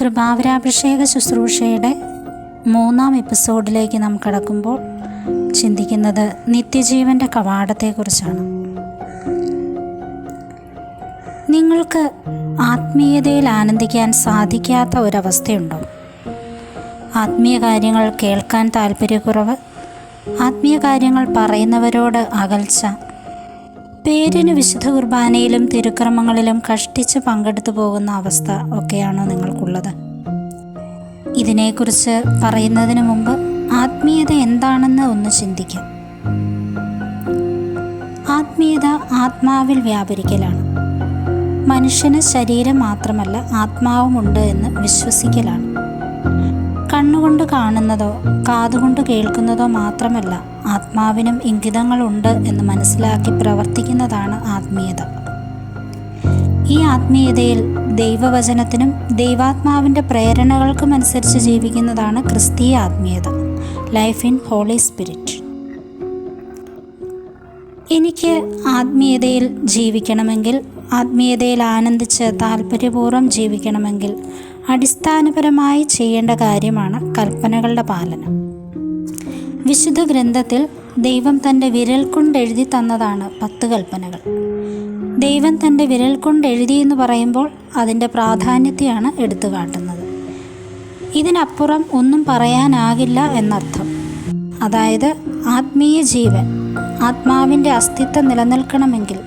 കൃപാവരാഭിഷേക ശുശ്രൂഷയുടെ 3-ാം എപ്പിസോഡിലേക്ക് നാം കടക്കുമ്പോൾ ചിന്തിക്കുന്നത് നിത്യജീവൻ്റെ കവാടത്തെക്കുറിച്ചാണ്. നിങ്ങൾക്ക് ആത്മീയതയിൽ ആനന്ദിക്കാൻ സാധിക്കാത്ത ഒരവസ്ഥയുണ്ടോ? ആത്മീയ കാര്യങ്ങൾ കേൾക്കാൻ താല്പര്യക്കുറവ്, ആത്മീയ കാര്യങ്ങൾ പറയുന്നവരോട് അകൽച്ച, പേരിന് വിശുദ്ധ കുർബാനയിലും തിരുക്രമങ്ങളിലും കഷ്ടിച്ച് പങ്കെടുത്തു പോകുന്ന അവസ്ഥ ഒക്കെയാണോ നിങ്ങൾക്കുള്ളത്? ഇതിനെക്കുറിച്ച് പറയുന്നതിന് മുമ്പ് ആത്മീയത എന്താണെന്ന് ഒന്ന് ചിന്തിക്കാം. ആത്മീയത ആത്മാവിൽ വ്യാപരിക്കലാണ്. മനുഷ്യന് ശരീരം മാത്രമല്ല ആത്മാവുമുണ്ട് എന്ന് വിശ്വസിക്കലാണ്. കണ്ണുകൊണ്ട് കാണുന്നതോ കാതുകൊണ്ട് കേൾക്കുന്നതോ മാത്രമല്ല, ആത്മാവിനും ഇംഗിതങ്ങളുണ്ട് എന്ന് മനസ്സിലാക്കി പ്രവർത്തിക്കുന്നതാണ് ആത്മീയത. ഈ ആത്മീയതയിൽ ദൈവവചനത്തിനും ദൈവാത്മാവിൻ്റെ പ്രേരണകൾക്കും അനുസരിച്ച് ജീവിക്കുന്നതാണ് ക്രിസ്തീയ ആത്മീയത, ലൈഫ് ഇൻ ഹോളി സ്പിരിറ്റ്. എനിക്ക് ആത്മീയതയിൽ ജീവിക്കണമെങ്കിൽ, ആത്മീയതയിൽ ആനന്ദിച്ച് താല്പര്യപൂർവ്വം ജീവിക്കണമെങ്കിൽ അടിസ്ഥാനപരമായി ചെയ്യേണ്ട കാര്യമാണ് കൽപ്പനകളുടെ പാലനം. വിശുദ്ധ ഗ്രന്ഥത്തിൽ ദൈവം തൻ്റെ വിരൽ കൊണ്ടെഴുതി തന്നതാണ് 10 കൽപ്പനകൾ. ദൈവം തൻ്റെ വിരൽ കൊണ്ടെഴുതി എന്ന് പറയുമ്പോൾ അതിൻ്റെ പ്രാധാന്യത്തെയാണ് എടുത്തു കാട്ടുന്നത്. ഇതിനപ്പുറം ഒന്നും പറയാനാകില്ല എന്നർത്ഥം. അതായത് ആത്മീയ ജീവൻ, ആത്മാവിൻ്റെ അസ്തിത്വം നിലനിൽക്കണമെങ്കിൽ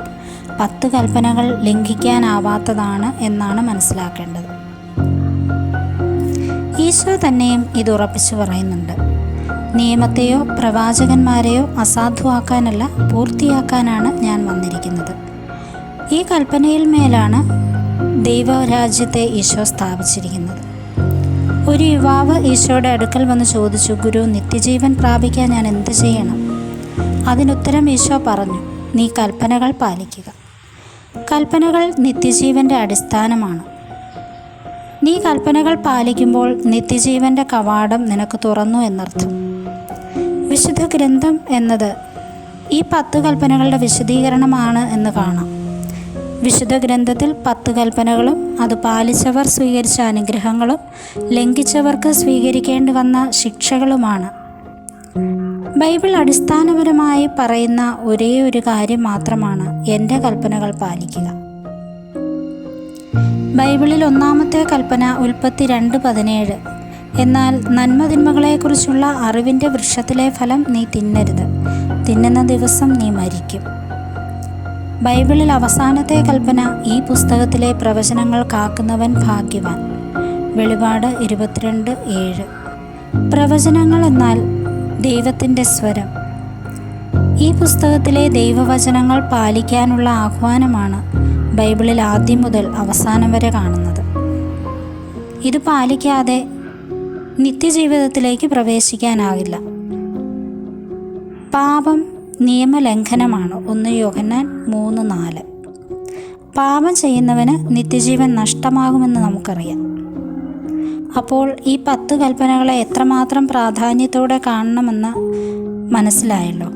10 കൽപ്പനകൾ ലംഘിക്കാനാവാത്തതാണ് എന്നാണ് മനസ്സിലാക്കേണ്ടത്. ഈശോ തന്നെയും ഇത് ഉറപ്പിച്ചു പറയുന്നുണ്ട്. നിയമത്തെയോ പ്രവാചകന്മാരെയോ അസാധുവാക്കാനല്ല, പൂർത്തിയാക്കാനാണ് ഞാൻ വന്നിരിക്കുന്നത്. ഈ കൽപ്പനയിൽ മേലാണ് ദൈവരാജ്യത്തെ ഈശോ സ്ഥാപിച്ചിരിക്കുന്നത്. ഒരു യുവാവ് ഈശോയുടെ അടുക്കൽ വന്ന് ചോദിച്ചു, ഗുരു, നിത്യജീവൻ പ്രാപിക്കാൻ ഞാൻ എന്ത് ചെയ്യണം? അതിനുത്തരം ഈശോ പറഞ്ഞു, നീ കൽപ്പനകൾ പാലിക്കുക. കൽപ്പനകൾ നിത്യജീവൻ്റെ അടിസ്ഥാനമാണ്. നീ കൽപ്പനകൾ പാലിക്കുമ്പോൾ നിത്യജീവൻ്റെ കവാടം നിനക്ക് തുറന്നു എന്നർത്ഥം. വിശുദ്ധ ഗ്രന്ഥം എന്നത് ഈ 10 കൽപ്പനകളുടെ വിശദീകരണമാണ് എന്ന് കാണാം. വിശുദ്ധ ഗ്രന്ഥത്തിൽ 10 കൽപ്പനകളും അത് പാലിച്ചവർ സ്വീകരിച്ച അനുഗ്രഹങ്ങളും ലംഘിച്ചവർക്ക് സ്വീകരിക്കേണ്ടി വന്ന ശിക്ഷകളുമാണ്. ബൈബിൾ അടിസ്ഥാനപരമായി പറയുന്ന ഒരേ ഒരു കാര്യം മാത്രമാണ് എൻ്റെ കൽപ്പനകൾ പാലിക്കുക. ബൈബിളിൽ 1-ാമത്തെ കൽപ്പന ഉൽപ്പത്തി 2:17. എന്നാൽ നന്മതിന്മകളെക്കുറിച്ചുള്ള അറിവിൻ്റെ വൃക്ഷത്തിലെ ഫലം നീ തിന്നരുത്, തിന്നുന്ന ദിവസം നീ മരിക്കും. ബൈബിളിൽ അവസാനത്തെ കൽപ്പന ഈ പുസ്തകത്തിലെ പ്രവചനങ്ങൾ കാക്കുന്നവൻ ഭാഗ്യവാൻ, വെളിപാട് 22:7. പ്രവചനങ്ങൾ എന്നാൽ ദൈവത്തിൻ്റെ സ്വരം. ഈ പുസ്തകത്തിലെ ദൈവവചനങ്ങൾ പാലിക്കാനുള്ള ആഹ്വാനമാണ് ബൈബിളിൽ ആദ്യം മുതൽ അവസാനം വരെ കാണുന്നത്. ഇത് പാലിക്കാതെ നിത്യജീവിതത്തിലേക്ക് പ്രവേശിക്കാനാകില്ല. പാപം നിയമലംഘനമാണ്. 1 യോഹന്നാൻ 3:4. പാപം ചെയ്യുന്നവന് നിത്യജീവൻ നഷ്ടമാകുമെന്ന് നമുക്കറിയാം. അപ്പോൾ ഈ 10 കൽപ്പനകളെ എത്രമാത്രം പ്രാധാന്യത്തോടെ കാണണമെന്ന് മനസ്സിലായല്ലോ.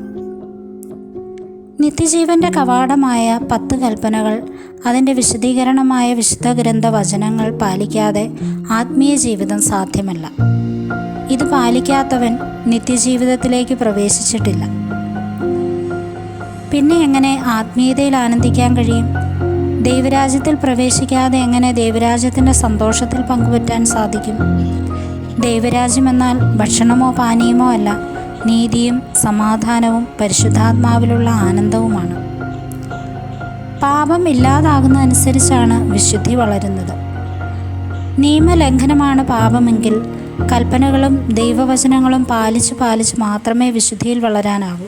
നിത്യജീവൻ്റെ കവാടമായ 10 കൽപ്പനകൾ, അതിൻ്റെ വിശദീകരണമായ വിശുദ്ധ ഗ്രന്ഥ വചനങ്ങൾ പാലിക്കാതെ ആത്മീയ ജീവിതം സാധ്യമല്ല. ഇത് പാലിക്കാത്തവൻ നിത്യജീവിതത്തിലേക്ക് പ്രവേശിച്ചിട്ടില്ല. പിന്നെ എങ്ങനെ ആത്മീയതയിൽ ആനന്ദിക്കാൻ കഴിയും? ദൈവരാജ്യത്തിൽ പ്രവേശിക്കാതെ എങ്ങനെ ദൈവരാജ്യത്തിൻ്റെ സന്തോഷത്തിൽ പങ്കുപറ്റാൻ സാധിക്കും? ദൈവരാജ്യം എന്നാൽ ഭക്ഷണമോ പാനീയമോ അല്ല, നീതിയും സമാധാനവും പരിശുദ്ധാത്മാവിലുള്ള ആനന്ദവുമാണ്. പാപം ഇല്ലാതാകുന്നതനുസരിച്ചാണ് വിശുദ്ധി വളരുന്നത്. നിയമലംഘനമാണ് പാപമെങ്കിൽ കൽപ്പനകളും ദൈവവചനങ്ങളും പാലിച്ച് മാത്രമേ വിശുദ്ധിയിൽ വളരാനാകൂ.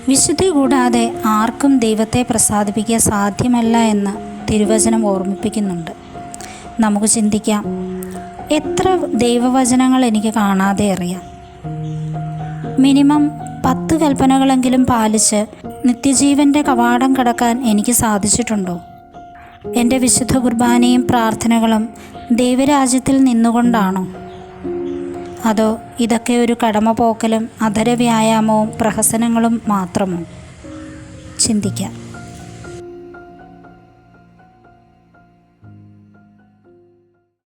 വിശുദ്ധി കൂടാതെ ആർക്കും ദൈവത്തെ പ്രസാദിപ്പിക്കാൻ സാധ്യമല്ല എന്ന് തിരുവചനം ഓർമ്മിപ്പിക്കുന്നുണ്ട്. നമുക്ക് ചിന്തിക്കാം, എത്ര ദൈവവചനങ്ങൾ എനിക്ക് കാണാതെ അറിയാം? മിനിമം 10 കൽപ്പനകളെങ്കിലും പാലിച്ച് നിത്യജീവൻ്റെ കവാടം കടക്കാൻ എനിക്ക് സാധിച്ചിട്ടുണ്ടോ? എൻ്റെ വിശുദ്ധ കുർബാനയും പ്രാർത്ഥനകളും ദൈവരാജ്യത്തിൽ നിന്നുകൊണ്ടാണോ? അതോ ഇതൊക്കെ ഒരു കടമ പോക്കലും അധര വ്യായാമവും പ്രഹസനങ്ങളും മാത്രമോ? ചിന്തിക്കാം.